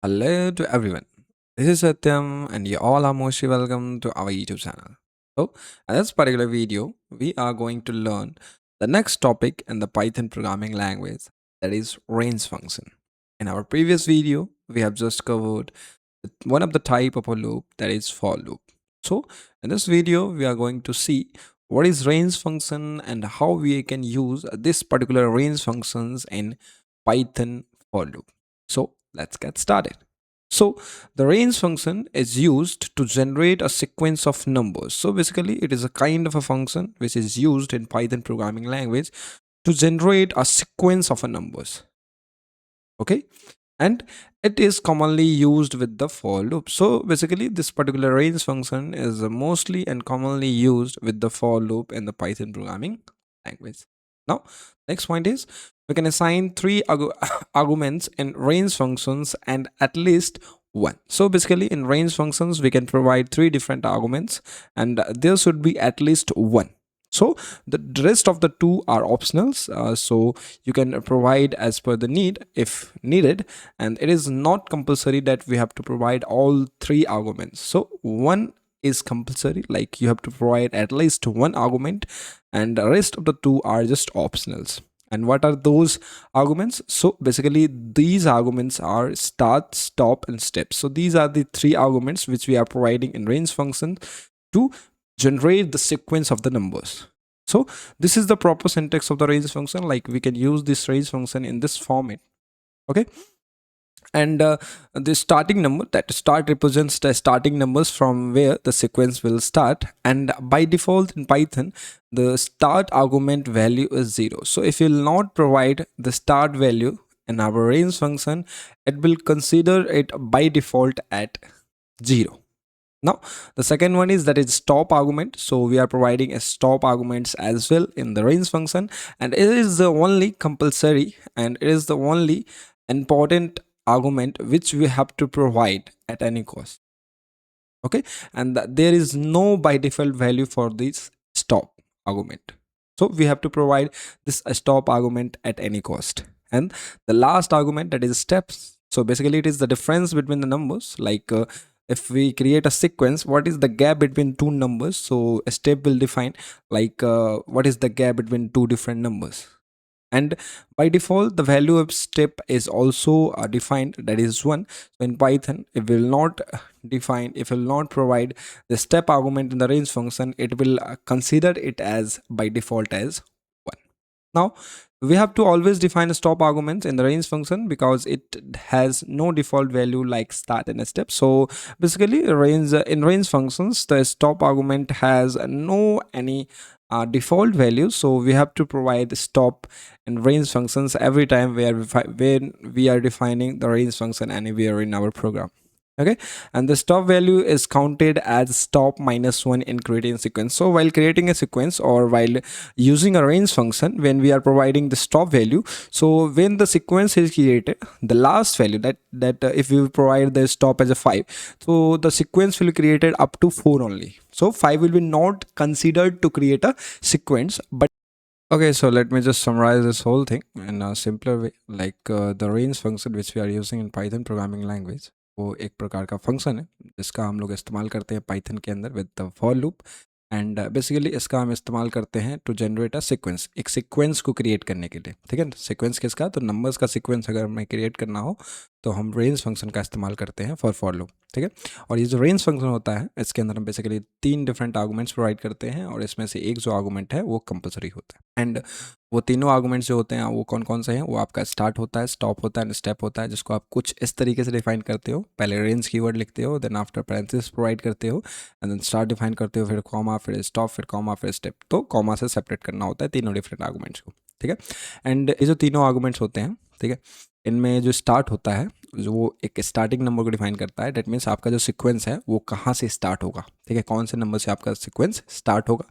Hello to everyone. This is Satyam, and you all are mostly welcome to our YouTube channel. So, in this particular video, we are going to learn the next topic in the Python programming language, that is range function. In our previous video, we have just covered one of the type of a loop, that is for loop. So, in this video, we are going to see what is range function and how we can use this particular range functions in Python for loop. So, let's get started. So the range function is used to generate a sequence of numbers. So basically it is a kind of a function which is used in Python programming language to generate a sequence of a numbers. Okay. And it is commonly used with the for loop. So basically this particular range function is mostly and commonly used with the for loop in the Python programming language. Now, next point is we can assign three arguments in range functions and at least one. So basically in range functions, we can provide three different arguments and there should be at least one. So the rest of the two are optionals. So you can provide as per the need if needed, and it is not compulsory that we have to provide all three arguments. So one is compulsory, like you have to provide at least one argument, and the rest of the two are just optionals. And what are those arguments? So basically these arguments are start, stop, and step. So these are the three arguments which we are providing in range function to generate the sequence of the numbers. So this is the proper syntax of the range function. Like we can use this range function in this format. Okay. And the starting number, that start represents the starting numbers from where the sequence will start, and by default in Python the start argument value is 0. So if you will not provide the start value in our range function, it will consider it by default at 0. Now the second one is that is stop argument. So we are providing a stop arguments as well in the range function, and it is the only compulsory and it is the only important argument which we have to provide at any cost. Okay, and there is no by default value for this stop argument, so we have to provide this stop argument at any cost. And the last argument, that is steps. So basically it is the difference between the numbers, like if we create a sequence, what is the gap between two numbers? So a step will define like what is the gap between two different numbers. And by default the value of step is also defined, that is 1. So in Python, if will not define, if will not provide the step argument in the range function, it will consider it as by default as 1. Now we have to always define stop arguments in the range function because it has no default value like start and step. So basically range in range functions, the stop argument has no any default value, so we have to provide stop and range functions every time when we are defining the range function anywhere in our program. Okay, and the stop value is counted as stop minus 1 in creating a sequence. So while creating a sequence or while using a range function, when we are providing the stop value, so when the sequence is created, the last value that if we provide the stop as a 5, so the sequence will be created up to 4 only. So 5 will be not considered to create a sequence. But okay, so let me just summarize this whole thing in a simpler way. Like the range function which we are using in Python programming language, वो एक प्रकार का function है जिसका हम लोग इस्तेमाल करते हैं पाइथन के अंदर with the for loop. And basically इसका हम इस्तेमाल करते हैं टू जनरेट अ सीक्वेंस, एक सीक्वेंस को क्रिएट करने के लिए। ठीक है, सीक्वेंस किसका? तो नंबर्स का सीक्वेंस अगर हमें क्रिएट करना हो तो हम रेंज फंक्शन का इस्तेमाल करते हैं फॉर लूप। ठीक है, और ये जो रेंज फंक्शन होता है इसके अंदर हम बेसिकली 3 डिफरेंट आर्गूमेंट्स प्रोवाइड करते हैं और इसमें से एक जो आर्गूमेंट है वो कंपलसरी होता है। एंड वो तीनों आर्गूमेंट्स जो होते हैं वो कौन कौन से हैं? वो आपका स्टार्ट होता है, स्टॉप होता है एंड स्टेप होता है, जिसको आप कुछ इस तरीके से डिफाइन करते हो। पहले रेंज कीवर्ड लिखते हो, देन आफ्टर पैरेंथेसिस प्रोवाइड करते हो, एंड देन स्टार्ट डिफाइन करते हो, फिर कॉमा, फिर स्टॉप, फिर कॉमा, फिर स्टेप। तो कॉमा से सेपरेट करना होता है तीनों डिफरेंट आर्गूमेंट्स को। ठीक है, एंड ये जो तीनों आर्गूमेंट्स होते हैं, ठीक है, इनमें जो स्टार्ट होता है जो वो एक स्टार्टिंग नंबर को डिफाइन करता है। डेट मीन्स आपका जो सीक्वेंस है वो कहाँ से स्टार्ट होगा। ठीक है, कौन से नंबर से आपका सीक्वेंस स्टार्ट होगा।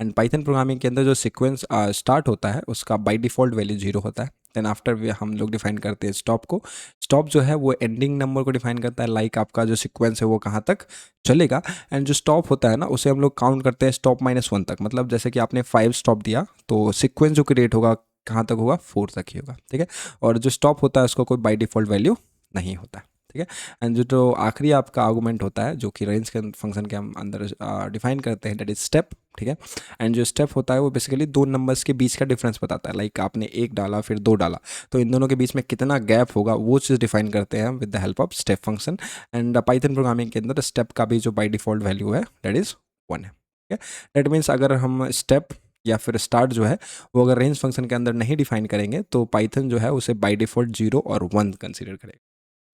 एंड पाइथन प्रोग्रामिंग के अंदर जो सीक्वेंस स्टार्ट होता है उसका बाय डिफ़ॉल्ट वैल्यू 0 होता है। देन आफ्टर हम लोग डिफाइन करते हैं स्टॉप को। स्टॉप जो है वो एंडिंग नंबर को डिफाइन करता है, लाइक आपका जो सीक्वेंस है वो कहाँ तक चलेगा। एंड जो स्टॉप होता है ना उसे हम लोग काउंट करते हैं स्टॉप -1 तक। मतलब जैसे कि आपने 5 स्टॉप दिया तो सीक्वेंस जो क्रिएट होगा कहाँ तक होगा? 4 तक ही होगा। ठीक है, और जो स्टॉप होता है उसको कोई बाय डिफ़ॉल्ट वैल्यू नहीं होता है। ठीक है। एंड जो आखिरी आपका आर्गूमेंट होता है जो कि रेंज के फंक्शन के हम अंदर डिफाइन करते हैं, दैट इज स्टेप, ठीक है। एंड जो स्टेप होता है वो बेसिकली दो नंबर्स के बीच का डिफरेंस बताता है, लाइक आपने एक डाला फिर दो डाला, तो इन दोनों के बीच में कितना गैप होगा वो चीज़ डिफाइन करते हैं हम with the help of step function. And Python programming के अंदर स्टेप का भी जो बाई डिफॉल्ट वैल्यू है दैट इज़ 1 है, ठीक है। दैट मीन्स अगर हम स्टेप या फिर स्टार्ट जो है वो अगर रेंज फंक्शन के अंदर नहीं डिफाइन करेंगे तो पाइथन जो है उसे बाई डिफॉल्ट 0 और 1 कंसिडर करेगा,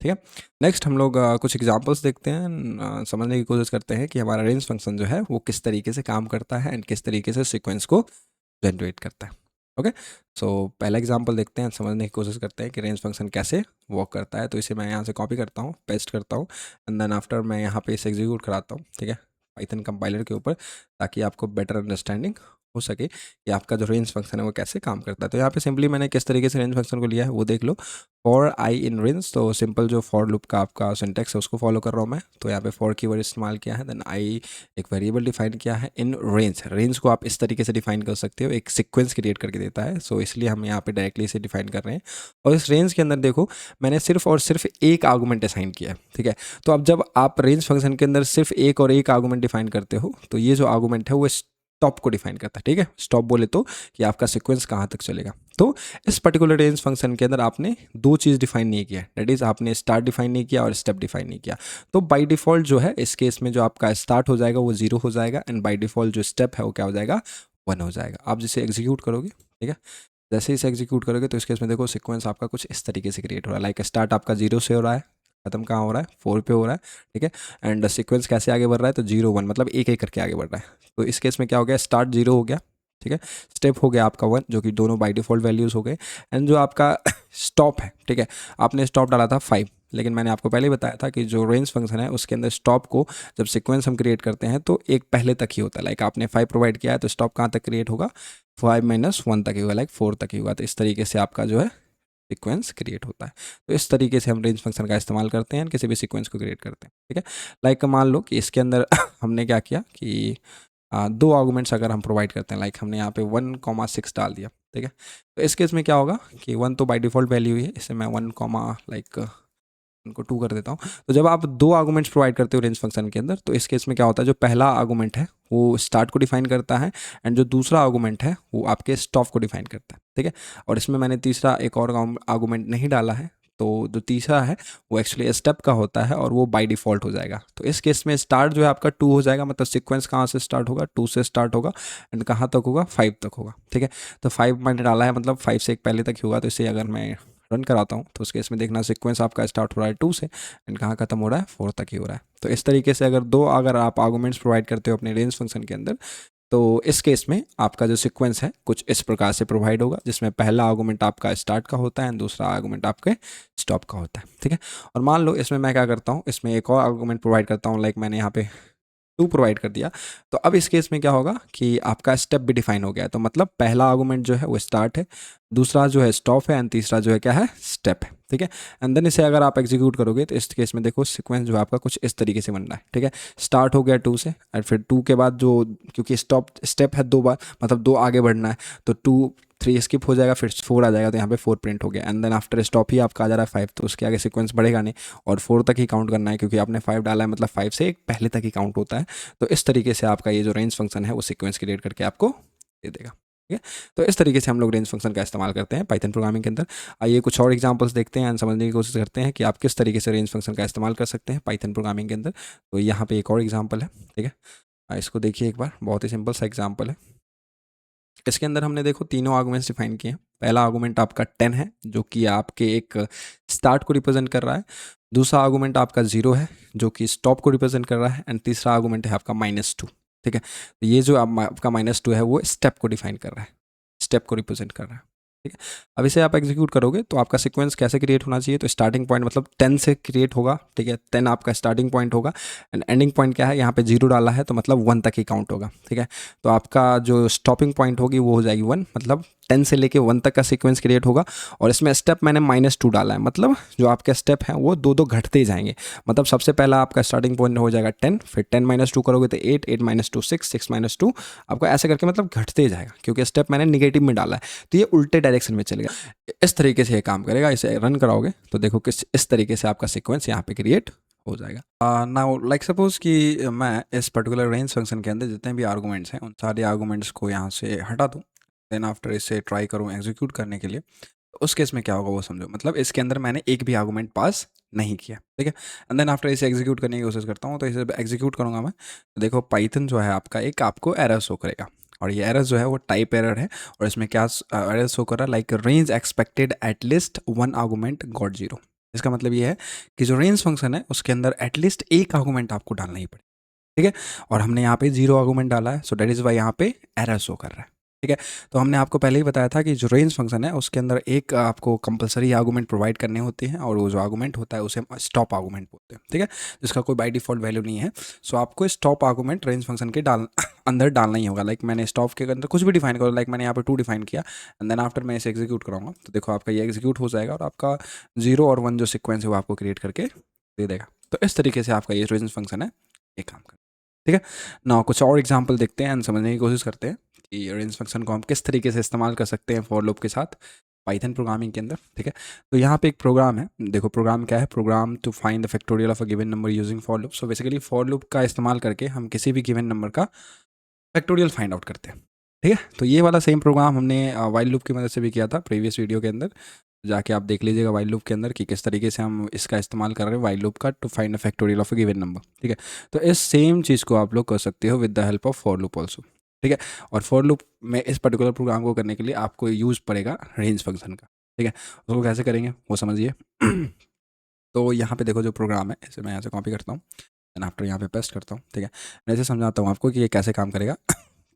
ठीक है। नेक्स्ट हम लोग कुछ एग्जांपल्स देखते हैं, समझने की कोशिश करते हैं कि हमारा रेंज फंक्शन जो है वो किस तरीके से काम करता है एंड किस तरीके से सीक्वेंस को जनरेट करता है। ओके, सो पहला एग्जांपल देखते हैं, समझने की कोशिश करते हैं कि रेंज फंक्शन कैसे वर्क करता है। तो इसे मैं यहाँ से कॉपी करता हूँ, पेस्ट करता हूँ एंड देन आफ्टर मैं यहाँ पे इसे एग्जीक्यूट कराता हूँ, ठीक है, पाइथन कंपाइलर के ऊपर, ताकि आपको बेटर अंडरस्टैंडिंग हो सके कि आपका जो रेंज फंक्शन है वो कैसे काम करता है। तो यहाँ पे सिंपली मैंने किस तरीके से रेंज फंक्शन को लिया है वो देख लो। फॉर आई इन रेंज, तो सिंपल जो फॉर लूप का आपका सिंटेक्स है उसको फॉलो कर रहा हूँ मैं। तो यहाँ पे फॉर कीवर्ड इस्तेमाल किया है, देन आई एक वेरिएबल डिफाइन किया है इन रेंज। रेंज को आप इस तरीके से डिफाइन कर सकते हो, एक सीक्वेंस क्रिएट करके देता है, सो इसलिए हम यहाँ पे डायरेक्टली इसे डिफाइन कर रहे हैं। और इस रेंज के अंदर देखो मैंने सिर्फ और सिर्फ एक आर्गूमेंट असाइन किया है, ठीक है। तो अब जब आप रेंज फंक्शन के अंदर सिर्फ एक और एक आर्गूमेंट डिफाइन करते हो तो ये जो आर्गूमेंट है वो स्टॉप को डिफाइन करता है, ठीक है। स्टॉप बोले तो कि आपका सीक्वेंस कहाँ तक चलेगा। तो इस पर्टिकुलर रेंज फंक्शन के अंदर आपने दो चीज़ डिफाइन नहीं किया, दैट इज आपने स्टार्ट डिफाइन नहीं किया और स्टेप डिफाइन नहीं किया। तो बाय डिफॉल्ट जो है इस केस में जो आपका स्टार्ट हो जाएगा वो 0 हो जाएगा एंड बाय डिफॉल्ट जो स्टेप है वो क्या हो जाएगा, 1 हो जाएगा। आप जिसे एग्जीक्यूट करोगे, ठीक है, जैसे ही इसे एग्जीक्यूट करोगे तो इस केस में देखो सीक्वेंस आपका कुछ इस तरीके से क्रिएट हो रहा है, लाइक स्टार्ट आपका 0 से हो रहा है, खत्म कहाँ हो रहा है 4 पे हो रहा है, ठीक है। एंड सीक्वेंस कैसे आगे बढ़ रहा है, तो 0 1 मतलब एक एक करके आगे बढ़ रहा है। तो इस केस में क्या हो गया, स्टार्ट 0 हो गया, ठीक है, स्टेप हो गया आपका 1 जो कि दोनों बाय डिफॉल्ट वैल्यूज़ हो गए, एंड जो आपका स्टॉप है, ठीक है, आपने स्टॉप डाला था 5, लेकिन मैंने आपको पहले ही बताया था कि जो रेंज फंक्शन है उसके अंदर स्टॉप को जब सीक्वेंस हम क्रिएट करते हैं तो एक पहले तक ही होता है, लाइक आपने 5 प्रोवाइड किया है तो स्टॉप कहाँ तक क्रिएट होगा, 5 - 1 तक ही होगा, लाइक 4 तक ही होगा। तो इस तरीके से आपका जो है सीक्वेंस क्रिएट होता है। तो इस तरीके से हम रेंज फंक्शन का इस्तेमाल करते हैं किसी भी सीक्वेंस को क्रिएट करते हैं, ठीक है। लाइक मान लो कि इसके अंदर हमने क्या किया कि दो आर्गूमेंट्स अगर हम प्रोवाइड करते हैं, लाइक हमने यहाँ पे 1,6 डाल दिया, ठीक है। तो इस केस में क्या होगा कि 1 तो बाय डिफॉल्ट वैल्यू ही है, इसे मैं 1, लाइक उनको 2 कर देता हूँ। तो जब आप दो आर्गूमेंट्स प्रोवाइड करते हो रेंज फंक्शन के अंदर तो इस केस में क्या होता है, जो पहला आर्गूमेंट है वो स्टार्ट को डिफाइन करता है एंड जो दूसरा आर्गूमेंट है वो आपके स्टॉप को डिफाइन करता है, ठीक है। और इसमें मैंने तीसरा एक और आर्गूमेंट नहीं डाला है, तो जो तीसरा है वो एक्चुअली स्टेप का होता है और वो बाय डिफॉल्ट हो जाएगा। तो इस केस में स्टार्ट जो है आपका 2 हो जाएगा, मतलब सीक्वेंस कहाँ से स्टार्ट होगा, 2 से स्टार्ट होगा एंड कहाँ तक होगा, 5 तक होगा, ठीक है। तो 5 मैंने डाला है मतलब 5 से एक पहले तक ही होगा, तो इसे अगर मैं रन कराता हूँ तो उसके इसमें देखना सीक्वेंस आपका स्टार्ट हो रहा है 2 से एंड कहाँ खत्म हो रहा है, 4 तक ही हो रहा है। तो इस तरीके से अगर आप आर्गूमेंट्स प्रोवाइड करते हो अपने रेंज फंक्शन के अंदर तो इस केस में आपका जो सीक्वेंस है कुछ इस प्रकार से प्रोवाइड होगा, जिसमें पहला आर्गूमेंट आपका स्टार्ट का होता है एंड दूसरा आर्गूमेंट आपके स्टॉप का होता है, ठीक है। और मान लो इसमें मैं क्या करता हूँ, इसमें एक और आर्गूमेंट प्रोवाइड करता हूँ, लाइक मैंने यहाँ पे 2 प्रोवाइड कर दिया। तो अब इस केस में क्या होगा कि आपका स्टेप भी डिफाइन हो गया है, तो मतलब पहला आर्गूमेंट जो है वो स्टार्ट है, दूसरा जो है स्टॉप है एंड तीसरा जो है क्या है, स्टेप है, ठीक है। एंड देन इसे अगर आप एग्जीक्यूट करोगे तो इस केस में देखो सीक्वेंस जो है आपका कुछ इस तरीके से बन रहा है, ठीक है। स्टार्ट हो गया 2 से और फिर 2 के बाद जो, क्योंकि स्टेप है 2 बार मतलब 2 आगे बढ़ना है, तो 2 3 स्किप हो जाएगा, फिर 4 आ जाएगा, तो यहाँ पे 4 प्रिंट हो गया एंड देन आफ्टर स्टॉप ही आपका आ जा रहा है 5, तो उसके आगे सीक्वेंस बढ़ेगा नहीं और 4 तक ही काउंट करना है, क्योंकि आपने 5 डाला है मतलब 5 से एक पहले तक ही काउंट होता है। तो इस तरीके से आपका ये जो रेंज फंक्शन है वो सीक्वेंस क्रिएट करके आपको दे देगा, ठीक है। तो इस तरीके से हम लोग रेंज फंक्शन का इस्तेमाल करते हैं पाइथन प्रोग्रामिंग के अंदर। आइए कुछ और एग्जांपल्स देखते हैं एंड समझने की कोशिश करते हैं कि आप किस तरीके से रेंज फंक्शन का इस्तेमाल कर सकते हैं पाइथन प्रोग्रामिंग के अंदर। तो यहाँ पे एक और एग्जाम्पल है, ठीक है, इसको देखिए एक बार, बहुत ही सिंपल सा एग्जाम्पल है। इसके अंदर हमने देखो तीनों आर्गूमेंट्स डिफाइन किए हैं। पहला आर्गूमेंट आपका 10 है जो कि आपके एक स्टार्ट को रिप्रेजेंट कर रहा है, दूसरा आर्गूमेंट आपका 0 है जो कि स्टॉप को रिप्रेजेंट कर रहा है एंड तीसरा आर्गूमेंट है आपका -2, ठीक है। तो ये जो आपका -2 है वो स्टेप को डिफाइन कर रहा है, स्टेप को रिप्रेजेंट कर रहा है, ठीक है। अब इसे आप एग्जीक्यूट करोगे तो आपका सीक्वेंस कैसे क्रिएट होना चाहिए, तो स्टार्टिंग पॉइंट मतलब 10 से क्रिएट होगा, ठीक है, 10 आपका स्टार्टिंग पॉइंट होगा एंड एंडिंग पॉइंट क्या है, यहाँ पे 0 डाला है तो मतलब 1 तक ही काउंट होगा, ठीक है। तो आपका जो स्टॉपिंग पॉइंट होगी वो हो जाएगी 1, मतलब 10 से लेके 1 तक का सीक्वेंस क्रिएट होगा। और इसमें स्टेप मैंने -2 डाला है, मतलब जो आपके स्टेप हैं वो दो घटते ही जाएंगे। मतलब सबसे पहला आपका स्टार्टिंग पॉइंट हो जाएगा 10, फिर 10 - 2 करोगे तो 8, 8 - 2 6, 6 - 2 आपको ऐसे करके मतलब घटते ही जाएगा, क्योंकि स्टेप मैंने निगेटिव में डाला है। तो ये उल्टे डायरेक्शन में चलेगा। इस तरीके से ये काम करेगा। इसे रन कराओगे तो देखो किस इस तरीके से आपका सीक्वेंस यहाँ पे क्रिएट हो जाएगा। नाउ लाइक सपोज कि मैं इस पर्टिकुलर रेंज फंक्शन के अंदर जितने भी आर्गूमेंट्स हैं उन सारे आर्गूमेंट्स को यहाँ से हटा दूँ, देन आफ्टर इसे ट्राई करूँ एग्जीक्यूट करने के लिए, तो उस केस में क्या होगा वो समझो। मतलब इसके अंदर मैंने एक भी आर्गूमेंट पास नहीं किया, ठीक है। एंड देन आफ्टर इसे एग्जीक्यूट करने की कोशिश करता हूँ, तो इसे एग्जीक्यूट करूँगा मैं, तो देखो पाइथन जो है आपका एक आपको एरर शो करेगा, और ये एरर जो है वो टाइप एरर है। और इसमें क्या एरर शो कर रहा है, like range expected at least one argument got zero. इसका मतलब ये है कि जो रेंज फंक्शन है उसके अंदर एटलीस्ट एक आर्गूमेंट आपको डालना ही पड़ेगा, ठीक है। और हमने यहाँ पे जीरो आर्गूमेंट डाला है, सो दैट इज़ वाई यहाँ पे एरर शो कर रहा है, ठीक है। तो हमने आपको पहले ही बताया था कि जो रेंज फंक्शन है उसके अंदर एक आपको कंपलसरी आर्गूमेंट प्रोवाइड करने होते हैं, और वो जो आर्गूमेंट होता है उसे हम स्टॉप आर्गूमेंट बोलते हैं, ठीक है, जिसका कोई बाय डिफॉल्ट वैल्यू नहीं है। सो आपको स्टॉप आर्गूमेंट रेंज फंक्शन के अंदर डालना ही होगा। लाइक मैंने स्टॉप के अंदर कुछ भी डिफाइन करो, लाइक मैंने यहाँ पे 2 डिफाइन किया, एंड देन आफ्टर मैं इसे एग्जीक्यूट कराऊंगा, तो देखो आपका ये एग्जीक्यूट हो जाएगा और आपका 0 और 1 जो सिक्वेंस है वो आपको क्रिएट करके दे देगा। तो इस तरीके से आपका ये रेंज फंक्शन है ये काम कर, ठीक है ना। कुछ और एग्जाम्पल देखते हैं एंड समझने की कोशिश करते हैं कि रेंज फंक्शन को हम किस तरीके से इस्तेमाल कर सकते हैं फॉर लूप के साथ पाइथन प्रोग्रामिंग के अंदर, ठीक है। तो यहाँ पे एक प्रोग्राम है, देखो प्रोग्राम क्या है, program to find the factorial of a given number using for loop. So basically for loop का इस्तेमाल करके हम किसी भी गिवन नंबर का फैक्टोरियल फाइंड आउट करते हैं, ठीक है। तो ये वाला सेम प्रोग्राम हमने वाइल लूप की मदद से भी किया था प्रीवियस वीडियो के अंदर, जाके आप देख लीजिएगा वाइल लूप के अंदर कि किस तरीके से हम इसका इस्तेमाल कर रहे हैं वाइल लूप का to find a factorial of a given number, ठीक है। तो इस सेम चीज़ को आप लोग कर सकते हो with the help of for loop also, ठीक है। और फॉर लूप में इस पर्टिकुलर प्रोग्राम को करने के लिए आपको यूज़ पड़ेगा रेंज फंक्शन का, ठीक है। उसको कैसे करेंगे वो समझिए। तो यहाँ पे देखो जो प्रोग्राम है इसे मैं यहाँ से कॉपी करता हूँ, एंड आफ्टर यहाँ पे पेस्ट करता हूँ, ठीक है। मैं इसे समझाता हूँ आपको कि ये कैसे काम करेगा।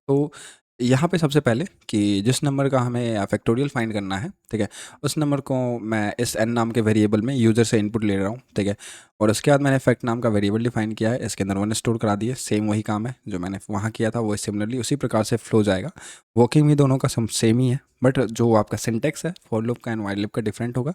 तो यहाँ पे सबसे पहले कि जिस नंबर का हमें फैक्टोरियल फाइंड करना है, ठीक है, उस नंबर को मैं इस n नाम के वेरिएबल में यूज़र से इनपुट ले रहा हूँ, ठीक है। और उसके बाद मैंने फैक्ट नाम का वेरिएबल डिफाइन किया है, इसके अंदर 1 स्टोर करा दिए। सेम वही काम है जो मैंने वहाँ किया था, वो सिमिलरली उसी प्रकार से फ्लो जाएगा। वर्किंग भी दोनों का सेम ही है, बट जो आपका सिंटेक्स है फॉर लूप का एंड वाइल लूप का डिफरेंट होगा,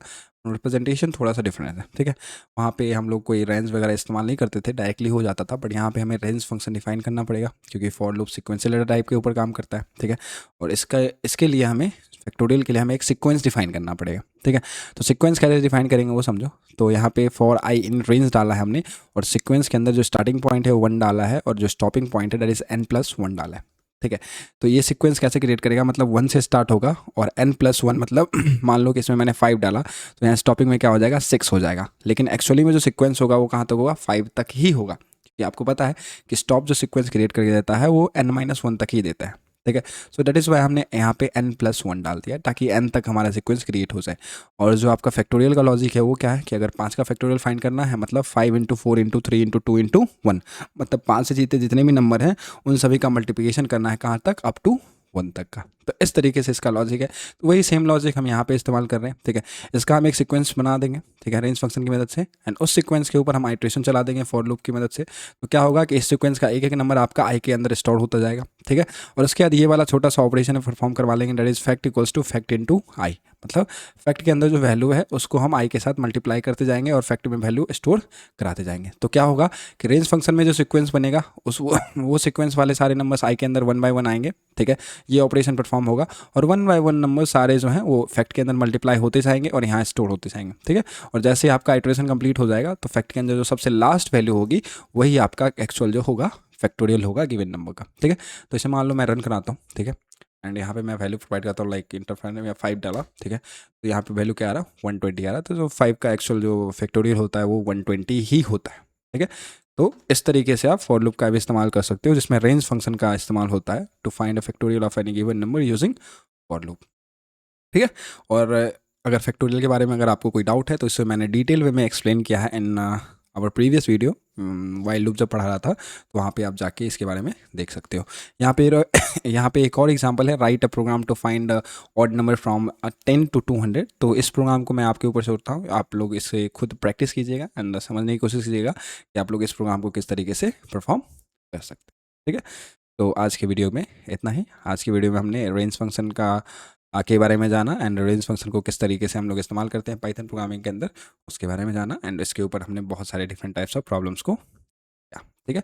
रिप्रेजेंटेशन थोड़ा सा डिफरेंट है, ठीक है। वहाँ पे हम लोग कोई रेंज वगैरह इस्तेमाल नहीं करते थे, डायरेक्टली हो जाता था, बट यहाँ पे हमें रेंज फंक्शन डिफाइन करना पड़ेगा क्योंकि फॉर लूप सिक्वेंशियल टाइप के ऊपर काम करता है, ठीक है। और इसके लिए हमें फैक्टोरियल के लिए हमें एक सीक्वेंस डिफाइन करना पड़ेगा, ठीक है। तो सीक्वेंस कैसे डिफाइन करेंगे वो समझो। तो यहाँ पे फॉर आई इन रेंज डाला है हमने, और सीक्वेंस के अंदर जो स्टार्टिंग पॉइंट है वो 1 डाला है, और जो स्टॉपिंग पॉइंट है दैट इज n+1 डाला है, ठीक है। तो ये सीक्वेंस कैसे क्रिएट करेगा, मतलब 1 से स्टार्ट होगा और n+1 मतलब मान लो कि इसमें मैंने 5 डाला, तो यहाँ स्टॉपिंग में क्या हो जाएगा 6 हो जाएगा, लेकिन एक्चुअली में जो सीक्वेंस होगा वो कहाँ तक होगा 5 तक ही होगा, क्योंकि आपको पता है कि स्टॉप जो सीक्वेंस क्रिएट करके देता है वो n-1 तक ही देता है, ठीक है। सो दैट इज़ वाई हमने यहाँ पे n+1 डाल दिया ताकि n तक हमारा सीक्वेंस क्रिएट हो जाए। और जो आपका फैक्टोरियल का लॉजिक है वो क्या है कि अगर 5 का फैक्टोरियल फाइंड करना है, मतलब 5 × 4 × 3 × 2 × 1, मतलब 5 से जीते जितने भी नंबर हैं उन सभी का मल्टीप्लिकेशन करना है कहाँ तक, अप टू 1 तक का। तो इस तरीके से इसका लॉजिक है, तो वही सेम लॉजिक हम यहाँ पे इस्तेमाल कर रहे हैं, ठीक है। इसका हम एक सीक्वेंस बना देंगे, ठीक है, रेंज फंक्शन की मदद से, एंड उस सीक्वेंस के ऊपर हम आइट्रेशन चला देंगे फॉर लूप की मदद से। तो क्या होगा कि इस सीक्वेंस का एक एक नंबर आपका आई के अंदर स्टोर होता जाएगा, ठीक है। और उसके बाद ये वाला छोटा सा ऑपरेशन है परफॉर्म करवा लेंगे, that is fact equals to fact into i, मतलब फैक्ट के अंदर जो वैल्यू है उसको हम आई के साथ मल्टीप्लाई करते जाएंगे और फैक्ट में वैल्यू स्टोर कराते जाएंगे। तो क्या होगा कि रेंज फंक्शन में जो सीक्वेंस बनेगा उस वो सीक्वेंस वाले सारे नंबर्स आई के अंदर 1 बाय 1 आएंगे, ठीक है। ये ऑपरेशन परफॉर्म होगा और 1 बाय 1 नंबर सारे जो हैं वो फैक्ट के अंदर मल्टीप्लाई होते जाएंगे और यहाँ स्टोर होते जाएंगे, ठीक है। और जैसे आपका आइट्रेशन कंप्लीट हो जाएगा तो फैक्ट के अंदर जो सबसे लास्ट वैल्यू होगी वही आपका एक्चुअल जो होगा फैक्टोरियल होगा गिवन नंबर का, ठीक है। तो इसे मान लो मैं रन कराता हूँ, ठीक है, एंड यहाँ पे मैं वैल्यू प्रोवाइड करता हूँ, लाइक इंटरफेरेंस में 5 डाला, ठीक है। तो यहाँ पे वैल्यू क्या आ रहा है 120 आ रहा है, तो जो 5 का एक्चुअल जो फैक्टोरियल होता है वो 120 ही होता है, ठीक है। तो इस तरीके से आप फॉर लूप का भी इस्तेमाल कर सकते हो जिसमें रेंज फंक्शन का इस्तेमाल होता है to find a factorial of any given number using for loop, ठीक है। और अगर फैक्टोरियल के बारे में अगर आपको कोई डाउट है तो इसे मैंने डिटेल वे में एक्सप्लेन किया है in our previous video, while loop जब पढ़ा रहा था, तो वहाँ पे आप जाके इसके बारे में देख सकते हो। यहाँ पे यहाँ पे एक और एग्जांपल है, write a program to find odd number from 10 to 200। तो इस प्रोग्राम को मैं आपके ऊपर छोड़ता हूँ, आप लोग इसे खुद प्रैक्टिस कीजिएगा एंड समझने की कोशिश कीजिएगा कि आप लोग इस प्रोग्राम को किस तरीके से परफॉर्म कर सकते हैं, ठीक है। तो आज के वीडियो में इतना ही। आज की वीडियो में हमने रेंज फंक्शन का के बारे में जाना एंड रेंज फंक्शन को किस तरीके से हम लोग इस्तेमाल करते हैं पाइथन प्रोग्रामिंग के अंदर, उसके बारे में जाना, एंड इसके ऊपर हमने बहुत सारे डिफरेंट टाइप्स ऑफ प्रॉब्लम्स को किया, ठीक है।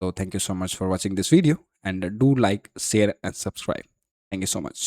तो thank you so much for watching this video and do like share and subscribe. Thank you so much.